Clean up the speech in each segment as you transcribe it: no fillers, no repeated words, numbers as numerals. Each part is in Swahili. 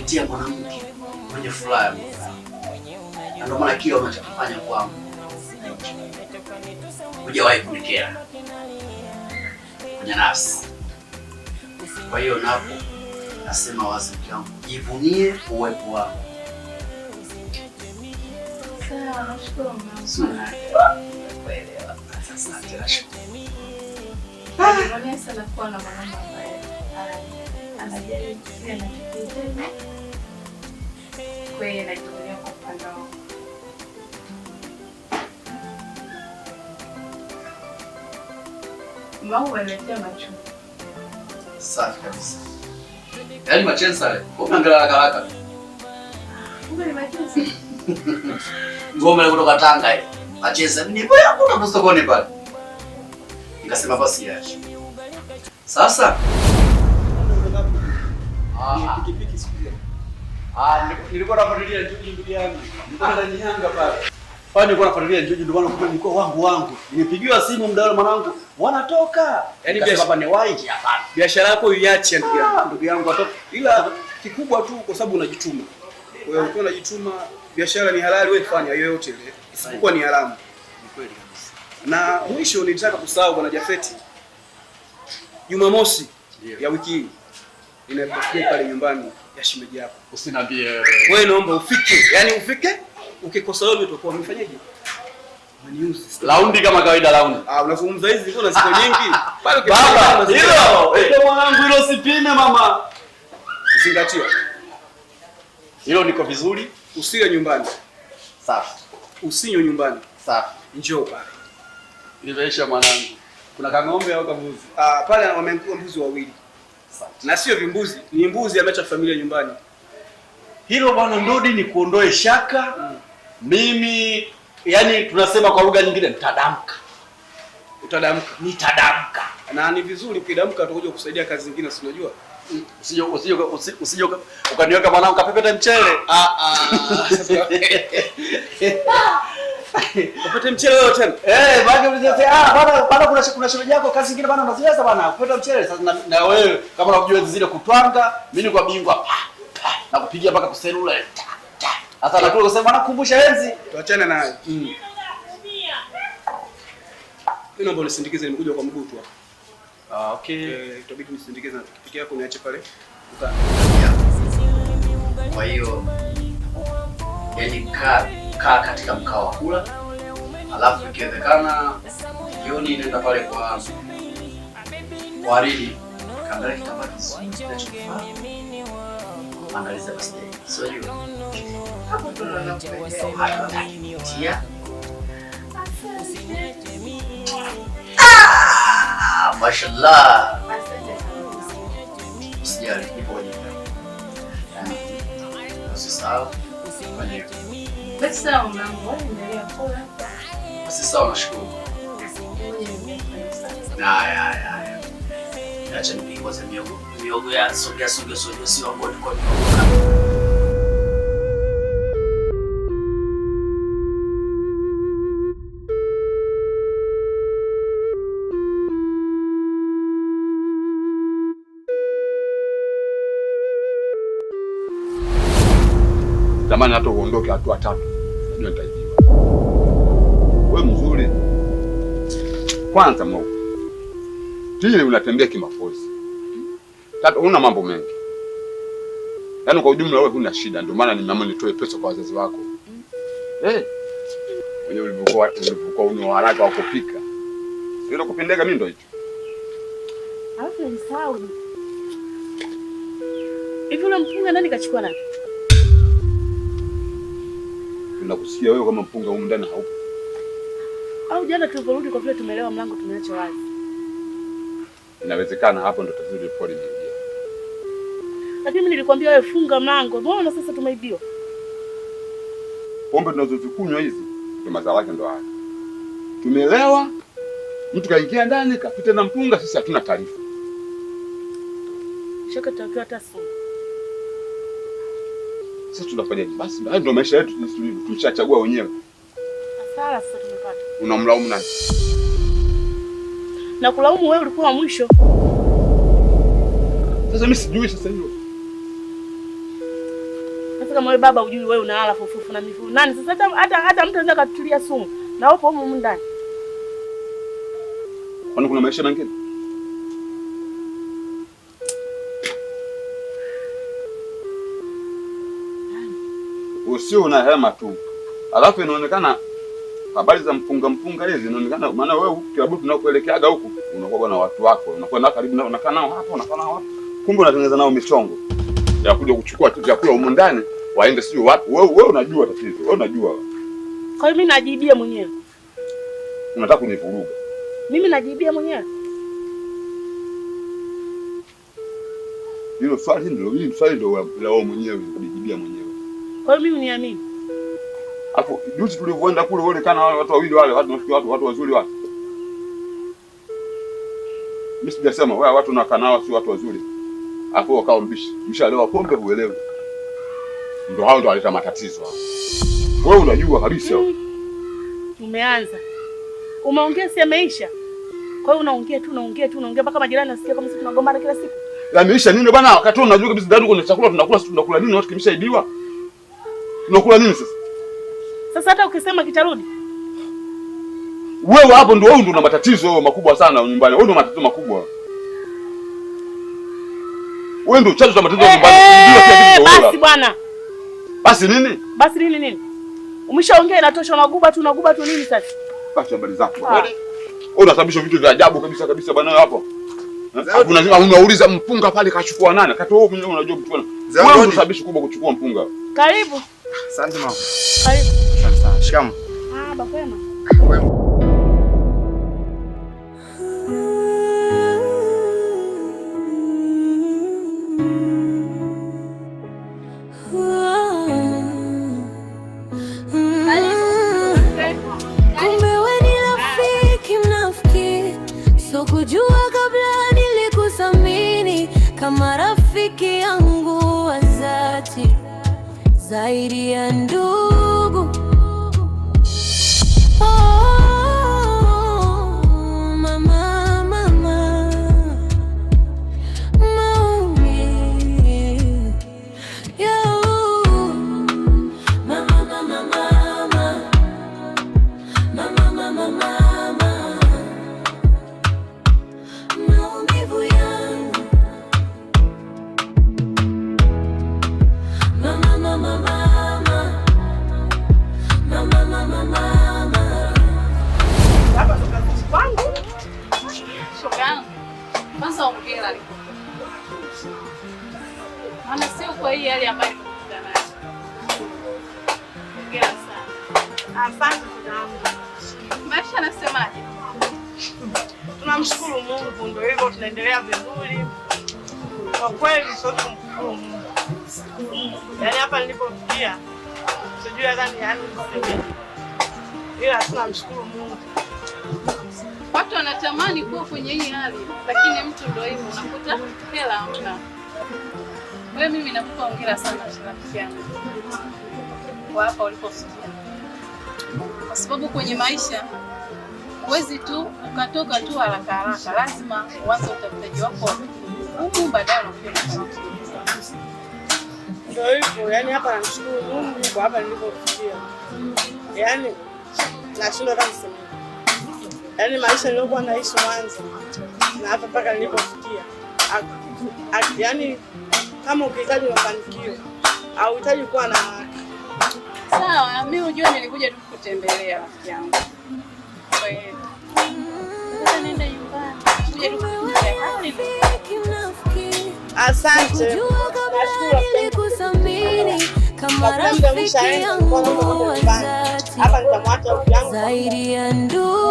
umeniletea mwanamke mwenye furaha. Na ndio maana kile unachokifanya kwangu hujawahi kunikera kwenye nafsi. Kwa hiyo napo nasema wazi yangu, jivunie uwepo wako. Sawa, nashukuru mama. Kuelewa. Asante, nashukuru. Ndio sana kuwa na mama ambaye anajali kile anachokihitaji. Kwa hiyo najivunia kwa upande wangu. Mama umeletea macho. Safi kabisa. Yaani machensa le, unaangalia haraka. Kumbe ni macho. Ngome kutoka Tanga ile. Machensa ni bora kuna sokoni pale. Nikasema basi yaache. Sasa pikipiki sikia. Nilikuwa nafuatilia njuju yangu. Nilikuwa ndanyanga pale. Kwani nilikuwa nafuatilia njuju ndio maana kumbe nilikuwa wangu. Nilipigiwa simu muda mwanangu. Wanatoka. Yaani biashara ni waiji hapana. Biashara yako iache ndugu yangu atoka. Ila kikubwa tu kwa sababu unajituma. Wewe ukiwa unajituma, biashara ni halali, wewe fanya yoyote ile. Isipokuwa ni haramu. Ni kweli kabisa. Na mwisho nilitaka kusahau bwana Jafeti. Jumamosi ya wiki hii inapokuwa pale nyumbani ya shimeji yako. Usiniambie wewe, naomba ufike. Yaani ufike, ukikosa wewe utakuwa umefanyaje? Maniusi. Laundi kama kawaida laundi. Unazungumza hizi kuna siku nyingi. Baba, hilo mwanangu hilo sipime mama. Zingatia. Hilo niko vizuri, usile nyumbani. Safi. Usinyo nyumbani. Safi. Njoo pale. Nimeisha mwanangu. Kuna kang'ombe au kambuzi? Pale wamekuwa mbuzi wawili. Safi. Na sio vimbuzi, ni mbuzi ameacha familia nyumbani. Hilo bwana Ndodi ni kuondoe shaka. Mimi yani tunasema kwa lugha nyingine nitadamka. Utadamka? Nitadamka. Na ni vizuri ukidamka utakuja kusaidia kazi zingine si unajua? Usije ukaniweka mwanangu kapepeta mchele. Kapepeta mchele wewe tena? Bado bado kuna shemeji yako kazi nyingine bana unaziweza bana kupepeta mchele. Sasa na wewe kama unajua zile kutwanga, mimi ni kwa bingwa. Na kupigia mpaka kuselula. Sasa nataka kusema bwana kumbusha enzi. Tuachane naye. Mimi naomba unisindikize, nimekuja kwa mguu tu hapa. Okay. Itabidi nisindikize na pikipiki yako niache pale dukani. Kwa hiyo yani kaa katika mkao wa kula. Alafu ikiwezekana jioni nenda pale kwa Waridi. Kaangalia kitambaa kizuri. Angaliza basi. Sio hiyo. Hapo tunaona tia. Mashallah. Usijali, nipo kwenye usisahau kwenye basi sawa mwanangu, endelea kula. basi sawa, nashukuru. Ya. Acha nipikoze miogo ya sogea sio ngoni kwa zamani hata uondoke hatua tatu. Ndio nitaibiwa. Wewe mzuri. Kwanza mweupe. Pili unatembea kimapozi. Tatu una mambo mengi. Yaani kwa ujumla wewe huna shida, ndio maana nimeamua nitoe pesa kwa wazazi wako. Wewe ulivyokuwa una haraka wa kupika. Sio kupendeka mimi ndio hicho. Alafu nisahau. Hivi ule mpunga nani kachukua nani? Nakusikia wewe kama mpunga huko ndani haupo. Au jana tuliporudi kwa vile tumelewa mlango tumeacha wazi. Inawezekana hapo ndo tatizo lilipo limeingia. Lakini mimi nilikwambia wewe funga mlango. Mbona sasa tumeibiwa? Pombe tunazozikunywa hizi ndio madhara yake ndo haya. Tumelewa, mtu kaingia ndani kapita na mpunga, sisi hatuna taarifa. Shaka tutakiwa hata simu. Sasa tunafanyaje? Basi ndio maisha yetu tulishachagua wenyewe. Hasara sasa tumepata. Unamlaumu nani? Na kulaumu wewe ulikuwa mwisho. Sasa mimi sijui sasa hilo. kama wewe baba ujui wewe unalala fufufu na mifufu. Nani sasa hata mtu anaweza katutulia sumu. Na upo humu ndani. Kwani kuna maisha mengine? Usio una hema tu. Alafu inaonekana habari za mpunga hizi inaonekana maana wewe kilabu tunakoelekeaga huku unakuwa na watu wako, unakuwa na karibu nao, unakaa nao hapo, unakaa nao hapo. Kumbe unatengeneza nao michongo ya kuja kuchukua tu vyakula huko ndani, waende sio wapi. Wewe unajua tatizo. Wewe unajua. Kwa hiyo mimi najibia mwenyewe. Unataka kunivuruga. Mimi najibia mwenyewe. Hilo swali ndio la wewe mwenyewe kujibia mwenyewe. Kwa hiyo mimi niamini. Hapo juzi tulivyoenda kule wale kana wale watu wawili wale watu wazuri wale. Mimi sijasema wewe watu unakaa nao si watu wazuri. Hapo wakao mbishi. Mshalewa pombe huelewi. Ndio hao ndio waleta matatizo hapo. Wewe unajua kabisa. Umeanza. Umeongea si ameisha. Kwa hiyo unaongea mpaka majirani nasikia kama sisi tunagombana kila siku. Yameisha nini bwana? Wakati unajua kabisa ndani kuna chakula tunakula nini watu kimeshaibiwa? Tunakula nini sasa? Sasa hata ukisema kitarudi. Wewe hapo ndio una matatizo makubwa sana nyumbani. Wewe ndio matatizo makubwa. Wewe ndio chanzo cha matatizo nyumbani. Basi bwana. Basi nini? Basi nini? Umeshaongea inatosha, unaguba tu nini sasa? Basi habari zako. Wewe unasababisha vitu vya ajabu kabisa bwana hapo. Unauliza mpunga pale kachukua nani? Kati wewe mwenyewe unajua mtu bwana. Wewe unasababisha kubwa kuchukua mpunga. Karibu. Asante mama. Karibu. Asante sana. Shikamoo. Bapema. Kujua kabla nilikusamini kama rafiki yangu wa dhati zaidi ya ndugu. Maana sio kwa hii hali ambayo nimekuta nayo. Hongera sana. Asante tunaomba. Maisha nasemaje? Tunamshukuru Mungu, ndio hivyo tunaendelea vizuri. Kwa kweli sote tumshukuru Mungu. Yaani hapa nilipofikia sijui nadhani niseme. Ila tunamshukuru Mungu. Watu wanatamani kuwa kwenye hii hali, lakini mtu ndio hivyo unakuta hela hamna. Wewe mimi nakupa hongera sana rafiki yangu. Kwa hapa ulipofikia. Kwa sababu kwenye maisha huwezi tu ukatoka tu haraka, lazima uanze utafutaji wako huku baadaye unakuja kufanikiwa. Ndio hivyo, yani hapa namshukuru Mungu kwa hapa nilipofikia. Yaani nashindwa hata kusema. Yaani maisha niliokuwa naishi mwanzo na hapa mpaka nilipofikia. Yaani kama ukihitaji mafanikio au unahitaji kuwa na sawa, mimi unajua nilikuja tu kukutembelea rafiki yangu. Kwa hiyo sasa nenda nyumbani. Kuja tu kukutembelea. asante. Nilikusamini kama rafiki yangu wa dhati Hapa nitamwacha rafiki yangu zaidi ya ndugu.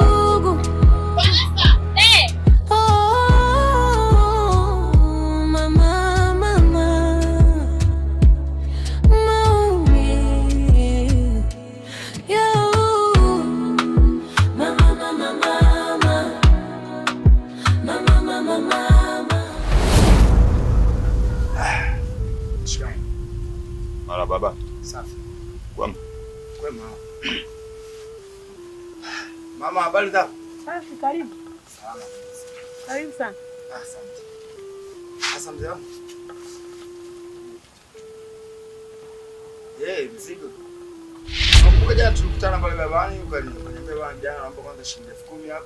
Mara baba. Safi. Kwema. Mama, habari zako? Safi, karibu. Salama. Karibu sana. Asante. Asante wangu. Mzigo. Nakumbuka jana tulikutana pale babani ukaniambia bwana jana naomba kwanza shilingi 10,000 hapo.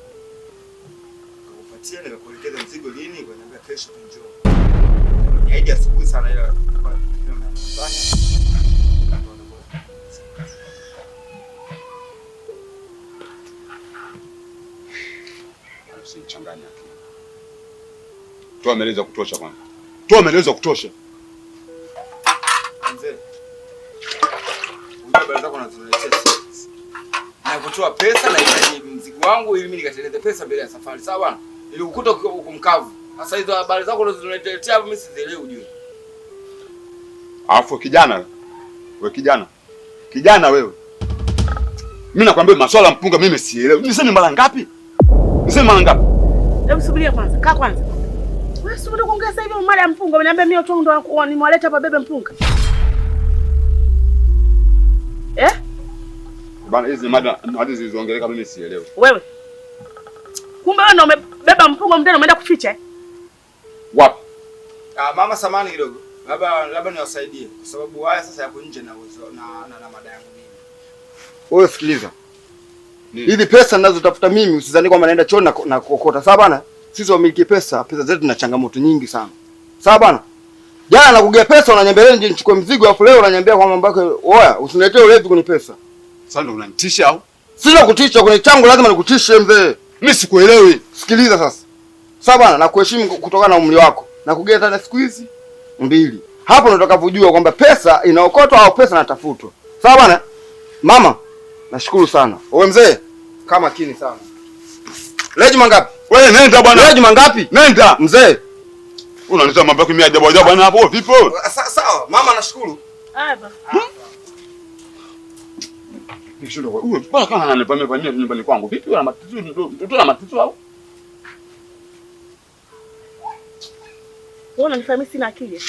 Nikakupatia nikakuelekeza mzigo lini ukaniambia kesho njoo. Ni idea asubuhi sana ile kwa hiyo nafanya. Usichanganye akili. Toa maelezo ya kutosha kwanza. Toa maelezo ya kutosha. Mzee. Unajua zako unazoletea sisi. Na kutoa pesa na hitaji mzigo wangu ili mimi nikatengeneze pesa mbele ya safari. Sawa bwana? Ili ukuta uko mkavu. Sasa hizo habari zako unazoletea hapo mimi sizielewi ujue. Alafu kijana. Wewe kijana. Kijana wewe. Mimi nakwambia masuala mpunga mimi sielewi. Niseme mara ngapi? Niseme mara ngapi? Hebu subiria kwanza. Kaa kwanza. Wewe subiri kuongea sasa hivi mara ya mpunga. Unaniambia mimi tu ndo nimewaleta hapa bebe mpunga. Bana hizi mada hadi zilizoongeleka mimi sielewi. Wewe. Kumbe wewe ndio umebeba mpunga mtano umeenda kuficha Wapi? Mama samani kidogo. Labda niwasaidie kwa sababu haya sasa yako nje na uwezo na mada yangu mimi. Wewe sikiliza. Hizi pesa ninazotafuta mimi usizani kwamba naenda chooni na kokota. Sawa bana? Sisi wamiliki pesa zetu na changamoto nyingi sana. Sawa bana? Jana nakugea pesa unaniambia nje nichukue mzigo afu leo unaniambia kwa mambo yako oya usiniletee ulevi kwenye pesa. Sasa ndio unanitisha au? Sina kutisha kwenye changu lazima nikutishe mzee. Mimi sikuelewi. Sikiliza sasa. Sawa bana nakuheshimu kutokana na umri wako. Nakugea tena siku hizi 2. Hapo ndo utakapojua kwamba pesa inaokotwa au pesa inatafutwa. Sawa bana? Mama, nashukuru sana. Wewe mzee, kama makini sana. Leji mangapi? Wewe nenda bwana. Leji mangapi? Nenda. Mzee. Unaniita mambo yako mimi ajabu bwana hapo vipi? Sawa, mama nashukuru. hapa. Nikishundo wewe bwana kana ananipamia nyumbani kwangu. Vipi una matatizo mtoto na matatizo au? Wewe unanifanya mimi sina akili.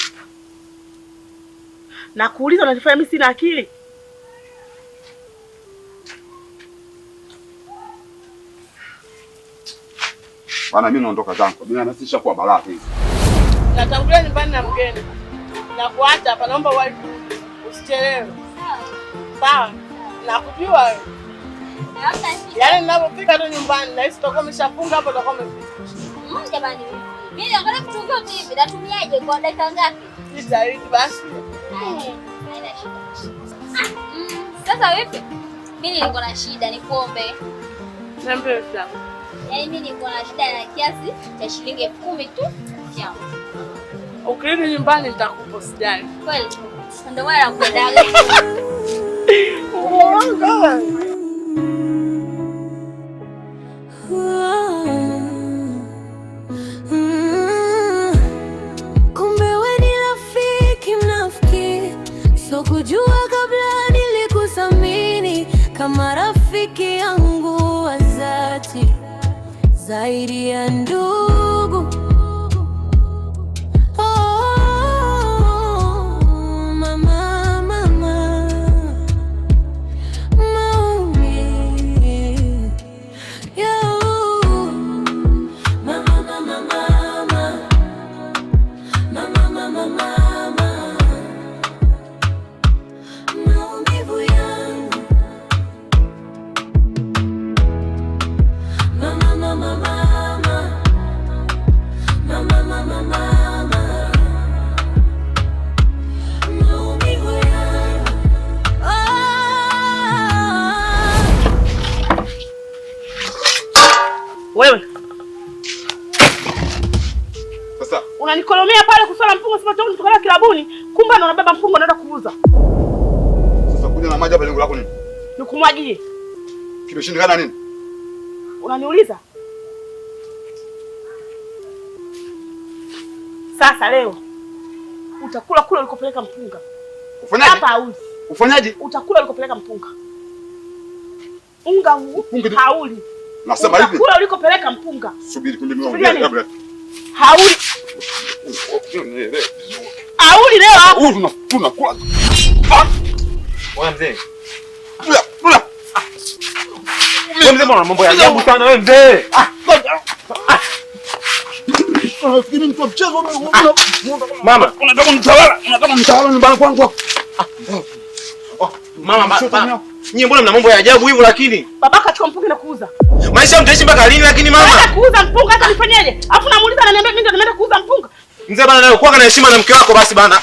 Na kuuliza unanifanya mimi sina akili. Bwana mimi naondoka zangu. Mimi nasisha kwa balaa hizi. Natangulia nyumbani na mgeni. Na kuacha hapa naomba wewe usichelewe. Sawa. Nakujua wewe. Yaani ninapofika tu nyumbani na hisi tutakuwa umeshafunga hapo tutakuwa umefika. Jamani. Mimi naangalia kutungia TV natumiaje kwa dakika ngapi? Jitahidi basi. Haina shida. Sasa vipi? Mimi niko na shida nikuombe. Niambie sana. Yaani mimi niko na shida na kiasi cha shilingi 10,000 tu. Kiasi. Ukirudi nyumbani nitakupa usijali. Kweli. Ndio maana nakupendaga. Kumbe wewe ni rafiki mnafiki, sikujua kabla nilikuthamini kama rafiki yangu wa dhati zaidi ya ndugu. Wewe. Sasa unanikolomea pale kusala mpunga sasa toka kutoka kilabuni, kumbe ndo unabeba mpunga unaenda kuuza. Sasa kuja na maji hapa lengo lako nini? Nikumwagie. Kimeshindikana nini? Unaniuliza? Sasa leo utakula kule ulikopeleka mpunga. ufanyaje? Hapa auzi. Ufanyaje? Utakula ulikopeleka mpunga. Unga hauli. Nasema hivi. Utakula ulikopeleka mpunga. Subiri kumbe niongee kabla. Hauli. Hauli leo hapa. Tunakula. Wewe mzee. Kula. Wewe mzee mbona mambo ya ajabu sana wewe mzee? Unafikiri mtu mchezo mama, unataka nitawala nyumbani kwangu. Mama, nyinyi mbona mna mambo ya ajabu hivyo lakini? Babaka achukua mpunga na kuuza. Maisha mtaishi mpaka lini lakini mama? Hata kuuza mpunga hata nifanyeje? Alafu namuuliza ananiambia mimi ndo nimeenda kuuza mpunga. Mzee bana nayo kuwa na heshima na mke wako basi bana.